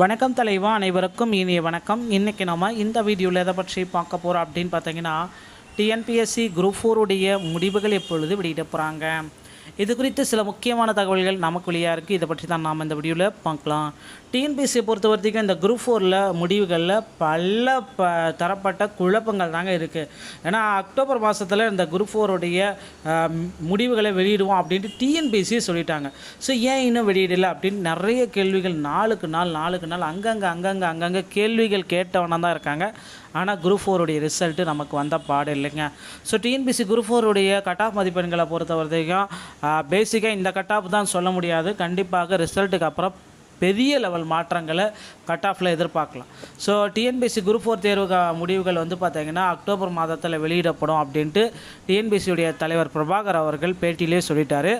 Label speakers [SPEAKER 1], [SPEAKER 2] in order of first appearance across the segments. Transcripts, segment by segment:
[SPEAKER 1] வணக்கம் தலைவா, அனைவருக்கும் இனிய வணக்கம். இன்றைக்கி நம்ம இந்த வீடியோவில் எதை பற்றி பார்க்க போகிறோம் அப்படின்னு பார்த்தீங்கன்னா, டிஎன்பிஎஸ்சி குரூப் 4 உடைய முடிவுகள் எப்பொழுது வெளியிட போகிறாங்க, இது குறித்து சில முக்கியமான தகவல்கள் நமக்கு வெளியாக இருக்குது. இதை பற்றி தான் நாம் இந்த வீடியோவில் பார்க்கலாம். டிஎன்பிஎஸ்சியை பொறுத்த வரைக்கும் இந்த குரூப் 4 முடிவுகளில் பல தரப்பட்ட குழப்பங்கள் தாங்க இருக்குது. ஏன்னா அக்டோபர் மாதத்தில் இந்த குரூப் 4 உடைய முடிவுகளை வெளியிடுவோம் அப்படின்ட்டு டிஎன்பிஎஸ்சியை சொல்லிட்டாங்க. ஸோ ஏன் இன்னும் வெளியிடலை அப்படின்னு நிறைய கேள்விகள் நாளுக்கு நாள் அங்கங்கே கேள்விகள் கேட்டவனா தான் இருக்காங்க. ஆனால் குரூப் 4 உடைய ரிசல்ட்டு நமக்கு வந்த பாடு இல்லைங்க. ஸோ டிஎன்பிஎஸ்சி குரூப் 4 உடைய கட் ஆஃப் மதிப்பெண்களை பொறுத்த வரைக்கும் பேசிக்காக இந்த கட் ஆஃப் தான் சொல்ல முடியாது. கண்டிப்பாக ரிசல்ட்டுக்கு அப்புறம் பெரிய லெவல் மாற்றங்களை கட் ஆஃபில் எதிர்பார்க்கலாம். ஸோ டிஎன்பிஎஸ்சி குரூப் 4 தேர்வு முடிவுகள் பார்த்திங்கன்னா அக்டோபர் மாதத்தில் வெளியிடப்படும் அப்படின்ட்டு டிஎன்பிஎஸ்சியுடைய தலைவர் பிரபாகர் அவர்கள் பேட்டியிலே சொல்லிட்டார்.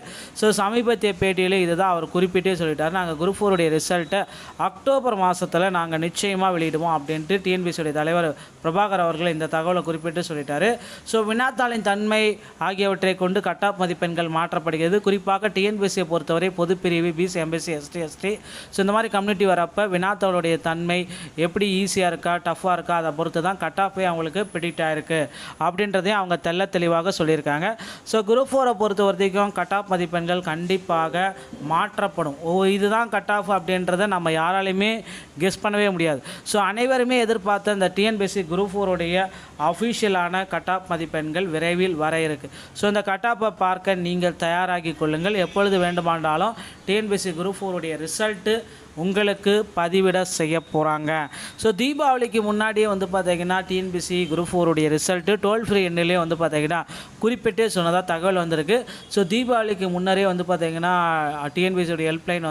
[SPEAKER 1] ஸோ சமீபத்திய பேட்டியிலே இது தான் அவர் குறிப்பிட்டே சொல்லிட்டார். நாங்கள் குரூப் 4 உடைய ரிசல்ட்டை அக்டோபர் மாதத்தில் நாங்கள் நிச்சயமாக வெளியிடுவோம் அப்படின்ட்டு டிஎன்பிஎஸ்சியுடைய தலைவர் பிரபாகர் அவர்கள் இந்த தகவலை குறிப்பிட்டு சொல்லிட்டார். ஸோ வினாத்தாளின் தன்மை ஆகியவற்றை கொண்டு கட் ஆஃப் மதிப்பெண்கள் மாற்றப்படுகிறது. குறிப்பாக டிஎன்பிஎஸ்சியை பொறுத்தவரை பொதுப்பிரிவு, பிசி, எம்பிசி, எஸ்டி ஸோ இந்த மாதிரி கம்யூனிட்டி வரப்போ வினாத்தாளுடைய தன்மை எப்படி ஈஸியாக இருக்கா டஃப்பாக இருக்கா அதை பொறுத்து தான் கட் ஆஃபே அவங்களுக்கு ப்ரிடிக்ட் ஆகிருக்கு அப்படின்றதையும் அவங்க தெளிவாக சொல்லியிருக்காங்க. ஸோ குரூப் 4 பொறுத்த வரைக்கும் கட் ஆஃப் மதிப்பெண்கள் கண்டிப்பாக மாற்றப்படும். இதுதான் கட் ஆஃப் அப்படின்றத நம்ம யாராலையுமே கெஸ் பண்ணவே முடியாது. ஸோ அனைவருமே எதிர்பார்த்த இந்த டிஎன்பிஎஸ்சி குரூப் 4 உடைய அஃபிஷியலான கட் ஆஃப் மதிப்பெண்கள் விரைவில் வர இருக்குது. ஸோ இந்த கட் ஆஃபை பார்க்க நீங்கள் தயாராகி கொள்ளுங்கள். எப்பொழுது வேண்டுமானாலும் டிஎன்பிஎஸ்சி குரூப் 4 உடைய ரிசல்ட்டு உங்களுக்கு பதிவிட செய்ய போகிறாங்க. ஸோ தீபாவளிக்கு முன்னாடியே பார்த்திங்கன்னா டிஎன்பிஎஸ்சி குரூப் 4 உடைய ரிசல்ட்டு டோல் ஃப்ரீ எண்ணிலே பார்த்திங்கன்னா குறிப்பிட்டே சொன்னதாக தகவல் வந்திருக்கு. ஸோ தீபாவளிக்கு முன்னரே பார்த்திங்கன்னா டிஎன்பிஎஸ்சியுடைய ஹெல்ப்லைன்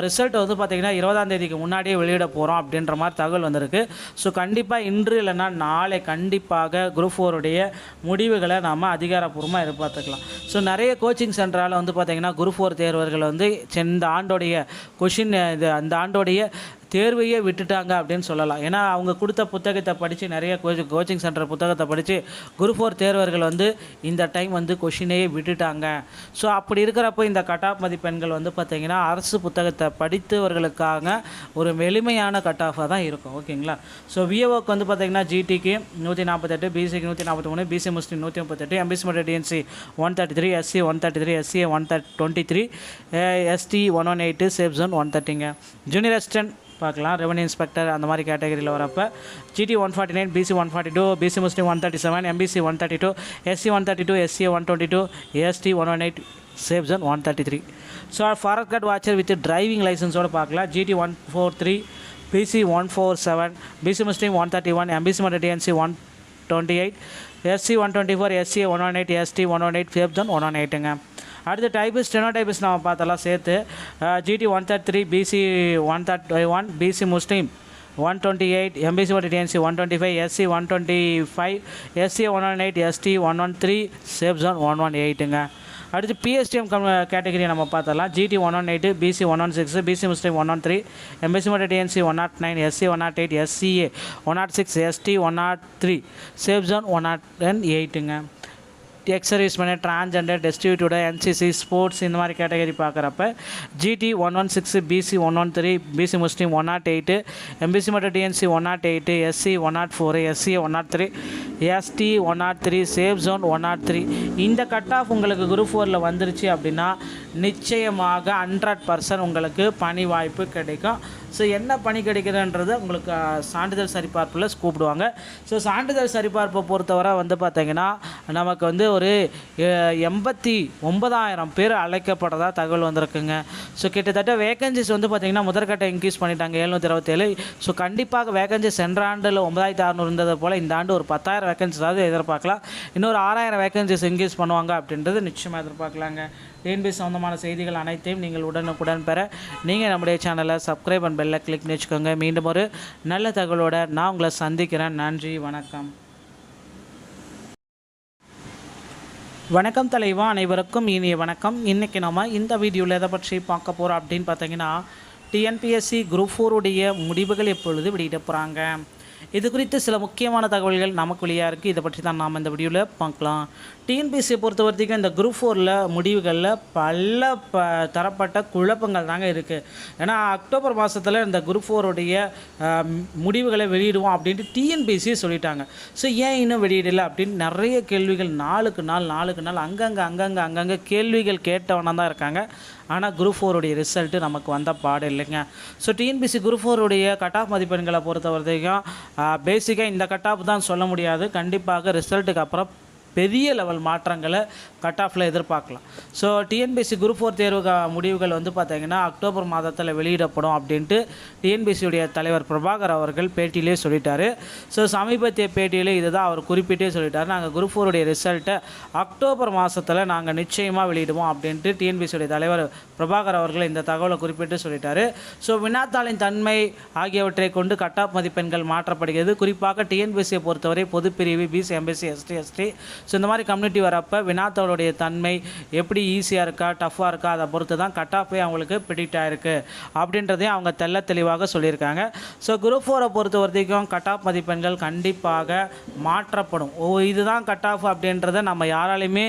[SPEAKER 1] ரிசல்ட் பார்த்திங்கன்னா 20ஆம் தேதிக்கு முன்னாடியே வெளியிட போகிறோம் அப்படின்ற மாதிரி தகவல் வந்திருக்கு. ஸோ கண்டிப்பாக இன்று இல்லைன்னா நாளை கண்டிப்பாக குரூப் 4 உடைய முடிவுகளை நாம் அதிகாரப்பூர்வமாக எதிர்பார்த்துக்கலாம். ஸோ நிறைய கோச்சிங் சென்டரால் பார்த்திங்கன்னா குரூப் 4 தேர்வர்கள் இந்த ஆண்டோடைய கொஷின் அந்த ஆண்டோடைய தேர்வையே விட்டுட்டாங்க அப்படின்னு சொல்லலாம். ஏன்னா அவங்க கொடுத்த புத்தகத்தை படித்து நிறைய கோச்சிங் சென்டர் புத்தகத்தை படித்து குரூப் 4 தேர்வர்கள் இந்த டைம் கொஷினையே விட்டுட்டாங்க. ஸோ அப்படி இருக்கிறப்போ இந்த கட் ஆஃப் மதிப்பெண்கள் பார்த்திங்கன்னா அரசு புத்தகத்தை படித்தவர்களுக்காக ஒரு எளிமையான கட் ஆஃபாக தான் இருக்கும். ஓகேங்களா. ஸோ விஏஓக்கு பார்த்திங்கன்னா ஜிடிக்கு 148, பிசிக்கு 143, பிசி முஸ்லீம் 138, எம்பிசி மற்றும் DNC 133, SC 133, SCA 123, ST 118, safe zone 130ங்க. ஜூனியர் அசிஸ்டன்ட் பார்க்கலாம், ரெவன்யூ இன்ஸ்பெக்டர் அந்த மாதிரி கேட்டகரியில் வரப்போ ஜிடி 149, பிசி 142, பிசி முஸ்லீம் 137, MBC 132, SC 132, SCA 122, ST 118, safe zone 133. So forest guard watcher with driving லைசன்ஸோடு பார்க்கலாம். ஜிடி 143, பிசி 147, பிசி முஸ்லீம் 131, எம்பிசி மற்றும் DNC 128, SC 124, SCA 118, ST 118, safe zone 118ங்க. அடுத்து டைபிஸ்ட், ஸ்டெனோ டைபிஸ்ட் நம்ம பார்த்தலாம் சேர்த்து ஜிடி 133, பிசி 131, பிசி முஸ்லீம் 128, எம்பிசி மற்றும் DNC 125, SC 125, SCA 118, ST 113, safe zone 118ங்க. அடுத்து பிஎஸ்டிஎம் கேட்டகரி நம்ம பார்த்தலாம். ஜிடி 118, பிசி 116, பிசி முஸ்லீம் 113, எம்பிசி மற்றும் DNC 109, SC 108, SCA 106, ST 103, safe zone 108ங்க. Ex serviceman, transgender, destitute, NCC, sports இந்த மாதிரி கேட்டகரி பார்க்குறப்ப GT 116, BC 113, BC Muslim 108, MBC மற்றும் DNC 108, SC 104, SCA 103, ST 103, safe zone 103. இந்த கட் ஆஃப் உங்களுக்கு குரூப் 4 வந்துருச்சு அப்படின்னா நிச்சயமாக 100% உங்களுக்கு பணி வாய்ப்பு கிடைக்கும். ஸோ என்ன பணி கிடைக்குதுன்றது உங்களுக்கு சான்றிதழ் சரிபார்ப்பில் கூப்பிடுவாங்க. ஸோ சான்றிதழ் சரிபார்ப்பை பொறுத்தவரை பார்த்திங்கன்னா நமக்கு ஒரு 89,000 பேர் அழைக்கப்படுறதா தகவல் வந்திருக்குங்க. ஸோ கிட்டத்தட்ட வேகன்சிஸ் பார்த்திங்கன்னா முதற்கட்ட இன்க்ரீஸ் பண்ணிட்டாங்க 727. ஸோ கண்டிப்பாக வேகன்சி சென்ற ஆண்டில் 9,600 இருந்தது போல் இந்த ஆண்டு ஒரு 10,000 வேகன்சிஸாவது எதிர்பார்க்கலாம். இன்னொரு 6,000 வேகன்சிஸ் இன்க்ரீஸ் பண்ணுவாங்க அப்படின்றது நிச்சயமாக எதிர்பார்க்கலாங்க. டிஎன்பிஎஸ்சி சம்பந்தமான செய்திகள் அனைத்தையும் நீங்கள் உடனுக்குடன் பெற நீங்கள் நம்முடைய சேனலை சப்ஸ்கிரைப் அண்ட் பெல்லை கிளிக் பண்ணி வச்சுக்கோங்க. மீண்டும் ஒரு நல்ல தகவலோடு நான் உங்களை சந்திக்கிறேன். நன்றி, வணக்கம். வணக்கம் தலைவா, அனைவருக்கும் இனிய வணக்கம். இன்றைக்கி நம்ம இந்த வீடியோவில் எதை பற்றி பார்க்க போகிறோம் அப்படின்னு பார்த்தீங்கன்னா, டிஎன்பிஎஸ்சி குரூப் 4 உடைய முடிவுகள் எப்பொழுது வெளியிட போகிறாங்க, இது குறித்து சில முக்கியமான தகவல்கள் நமக்கு வெளியாக இருக்குது. இதை பற்றி தான் நாம் இந்த வீடியோவில் பார்க்கலாம். டிஎன்பிஎஸ்சியை பொறுத்த வரைக்கும் இந்த குரூப் 4 முடிவுகளில் பல தரப்பட்ட குழப்பங்கள் தாங்க இருக்குது. ஏன்னா அக்டோபர் மாதத்தில் இந்த குரூப் 4 முடிவுகளை வெளியிடுவோம் அப்படின்ட்டு டிஎன்பிஎஸ்சியை சொல்லிட்டாங்க. ஸோ ஏன் இன்னும் வெளியிடலை அப்படின்னு நிறைய கேள்விகள் நாளுக்கு நாள் அங்கங்கே கேள்விகள் கேட்டவனா தான் இருக்காங்க. ஆனால் குரூப் 4 ரிசல்ட்டு நமக்கு வந்த பாடு இல்லைங்க. So TNPSC group 4 cut off மதிப்பெண்களை பொறுத்த வரைக்கும் பேசிக்காக இந்த கட் ஆஃப் தான் சொல்ல முடியாது. கண்டிப்பாக ரிசல்ட்டுக்கு அப்புறம் பெரிய லெவல் மாற்றங்களை கட் ஆஃபில் எதிர்பார்க்கலாம். ஸோ டிஎன்பிஎஸ்சி குரூப் 4 தேர்வு முடிவுகள் பார்த்திங்கன்னா அக்டோபர் மாதத்தில் வெளியிடப்படும் அப்படின்ட்டு டிஎன்பிஎஸ்சியுடைய தலைவர் பிரபாகர் அவர்கள் பேட்டியிலே சொல்லிட்டார். ஸோ சமீபத்திய பேட்டியிலே இதை தான் அவர் குறிப்பிட்டே சொல்லிட்டார். நாங்கள் குரூப் 4 ரிசல்ட்டை அக்டோபர் மாதத்தில் நாங்கள் நிச்சயமாக வெளியிடுவோம் அப்படின்ட்டு டிஎன்பிஎஸ்சியுடைய தலைவர் பிரபாகர் அவர்கள் இந்த தகவலை குறிப்பிட்டு சொல்லிட்டார். ஸோ வினாத்தாளின் தன்மை ஆகியவற்றை கொண்டு கட் ஆஃப் மதிப்பெண்கள் மாற்றப்படுகிறது. குறிப்பாக டிஎன்பிஎஸ்சியை பொறுத்தவரை பொதுப்பிரிவு, பிசி, எம்பிசி, எஸ்டி ஸோ இந்த மாதிரி கம்யூனிட்டி வரப்போ வினாத்தாளுடைய தன்மை எப்படி ஈஸியாக இருக்கா டஃப்பாக இருக்கா அதை பொறுத்து தான் கட் ஆஃபே அவங்களுக்கு ப்ரிடிக்ட் ஆகிருக்கு அப்படின்றதையும் அவங்க தெளிவாக சொல்லியிருக்காங்க. ஸோ குரூப் 4 பொறுத்த வரைக்கும் கட் ஆஃப் மதிப்பெண்கள் கண்டிப்பாக மாற்றப்படும். இதுதான் கட் ஆஃப் அப்படின்றத நம்ம யாராலையுமே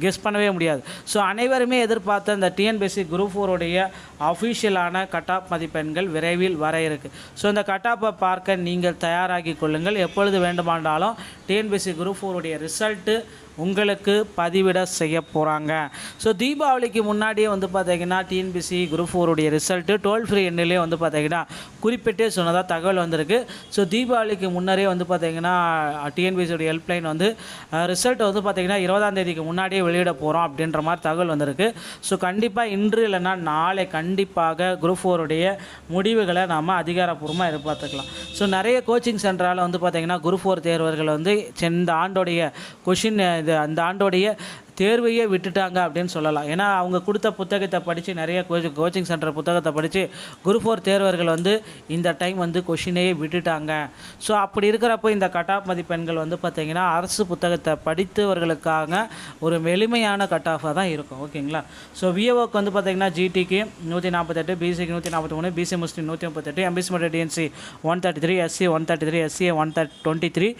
[SPEAKER 1] கெஸ் பண்ணவே முடியாது. ஸோ அனைவருமே எதிர்பார்த்த இந்த டிஎன்பிஎஸ்சி குரூப் 4 அஃபிஷியலான கட் ஆஃப் மதிப்பெண்கள் விரைவில் வர இருக்குது. ஸோ இந்த கட் ஆஃபை பார்க்க நீங்கள் தயாராகி கொள்ளுங்கள். எப்பொழுது வேண்டுமானாலும் டிஎன்பிஎஸ்சி குரூப் 4 ரிசல்ட்டு உங்களுக்கு பதிவிட செய்ய போகிறாங்க. ஸோ தீபாவளிக்கு முன்னாடியே பார்த்திங்கன்னா TNPSC group 4 result toll free எண்ணிலே பார்த்திங்கன்னா குறிப்பிட்டே சொன்னதாக தகவல் வந்திருக்கு. ஸோ தீபாவளிக்கு முன்னரே பார்த்திங்கன்னா டிஎன்பிஎஸ்சியோடைய ஹெல்ப்லைன் ரிசல்ட் பார்த்திங்கன்னா 20ஆம் தேதிக்கு முன்னாடியே வெளியிட போகிறோம் அப்படின்ற மாதிரி தகவல் வந்திருக்கு. ஸோ கண்டிப்பாக இன்று இல்லைன்னா நாளை கண்டிப்பாக குரூப் 4 முடிவுகளை நாம் அதிகாரப்பூர்வமாக எதிர்பார்த்துக்கலாம். ஸோ நிறைய கோச்சிங் சென்டரால் பார்த்திங்கன்னா குரூப் 4 தேர்வர்கள் இந்த ஆண்டோடைய கொஷின் அந்த ஆண்டோடைய தேர்வையே விட்டுட்டாங்க அப்படின்னு சொல்லலாம். ஏன்னா அவங்க கொடுத்த புத்தகத்தை படித்து நிறைய கோச்சிங் சென்டர் புத்தகத்தை படித்து குரூப் 4 தேர்வர்கள் இந்த டைம் கொஷினையே விட்டுட்டாங்க. ஸோ அப்படி இருக்கிறப்போ இந்த கட் ஆஃப் மதிப்பெண்கள் பார்த்திங்கன்னா அரசு புத்தகத்தை படித்தவர்களுக்காக ஒரு எளிமையான கட் ஆஃபாக தான் இருக்கும். ஓகேங்களா. ஸோ விஏஓக்கு பார்த்திங்கன்னா ஜிடிக்கு 148, பிசிக்கு 143, பிசி முஸ்லீம் 138, எம்பிசி மற்றும் DNC 133, SC 133, SCA 123,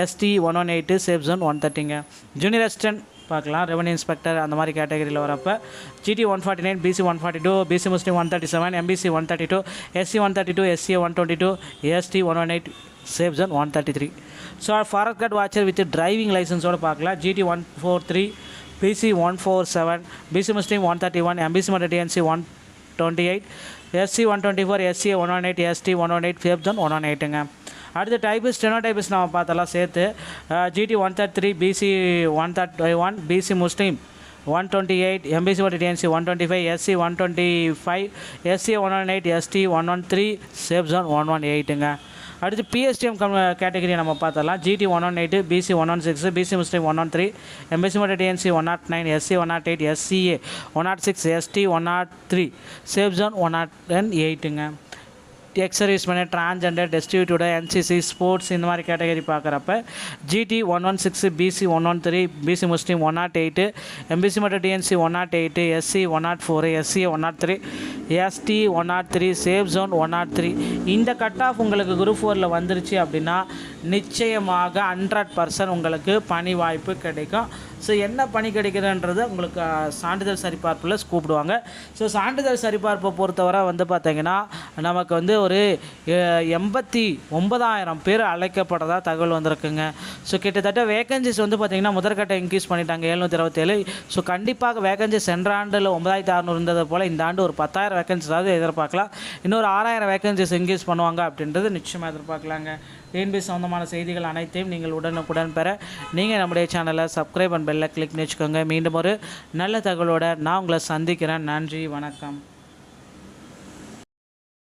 [SPEAKER 1] ST 118, safe zone 130ங்க. ஜூனியர் அசிஸ்டன்ட் பார்க்கலாம். ரெவன்யூ இன்ஸ்பெக்டர் அந்த மாதிரி கேட்டகரியில் வரப்போ ஜிடி 149, பிசி 142, பிசி முஸ்லீம் 137, MBC 132, SC 132, SCA 122, ST 118, safe zone 133. So forest guard watcher with driving லைசன்ஸோடு பார்க்கலாம். ஜிடி 143, பிசி 147, பிசி முஸ்லீம் 131, எம்பிசி மற்றும் DNC 128, SC 124, SCA 118, ST 118, safe zone 118ங்க. அடுத்து டைபிஸ்ட் ஸ்டெனோடைபிஸ்ட் நம்ம பார்த்தலாம் சேர்த்து ஜிடி 133, பிசி 131, பிசி முஸ்லீம் 128, எம்பிசி மற்றும் DNC 125, SC 125, SCA 118, ST 113, safe zone 118ங்க. அடுத்து பிஎஸ்டிஎம் கேட்டகரி நம்ம பார்த்தலாம். ஜிடி 118, பிசி 116, பிசி முஸ்லீம் 113, எம்பிசி மற்றும் DNC 109, SC 108, SCA 106, ST 103, safe zone 108ங்க. Ex serviceman, transgender, destitute, NCC, sports இந்த மாதிரி கேட்டகரி பார்க்குறப்ப GT 116, BC 113, BC Muslim 108, MBC மற்றும் DNC 108, SC 104, SCA 103, ST 103, safe zone 103. இந்த கட் ஆஃப் உங்களுக்கு குரூப் 4 வந்துருச்சு அப்படின்னா நிச்சயமாக 100% உங்களுக்கு பணி வாய்ப்பு கிடைக்கும். ஸோ என்ன பணி கிடைக்குதுன்றது உங்களுக்கு சான்றிதழ் சரிபார்ப்பில் கூப்பிடுவாங்க. ஸோ சான்றிதழ் சரிபார்ப்பை பொறுத்தவரை பார்த்திங்கன்னா நமக்கு ஒரு 89,000 பேர் அழைக்கப்படுறதா தகவல் வந்திருக்குங்க. ஸோ கிட்டத்தட்ட வேகன்சிஸ் பார்த்திங்கன்னா முதற்கட்ட இன்க்ரீஸ் பண்ணிட்டாங்க 727. ஸோ கண்டிப்பாக வேகன்சி சென்ற ஆண்டில் 9,600 இருந்தது போல் இந்த ஆண்டு ஒரு 10,000 வேகன்சிஸாவது எதிர்பார்க்கலாம். இன்னொரு 6,000 வேகன்சிஸ் இன்க்ரீஸ் பண்ணுவாங்க அப்படின்றது நிச்சயமாக எதிர்பார்க்கலாங்க. டிஎன்பிஎஸ்சி சம்பந்தமான செய்திகள் அனைத்தையும் நீங்கள் உடனுக்குடன் பெற நீங்கள் நம்முடைய சேனலை சப்ஸ்கிரைப் அண்ட் பெல்லை கிளிக் பண்ணி வச்சுக்கோங்க. மீண்டும் ஒரு நல்ல தகவலோடு நான் உங்களை சந்திக்கிறேன். நன்றி, வணக்கம்.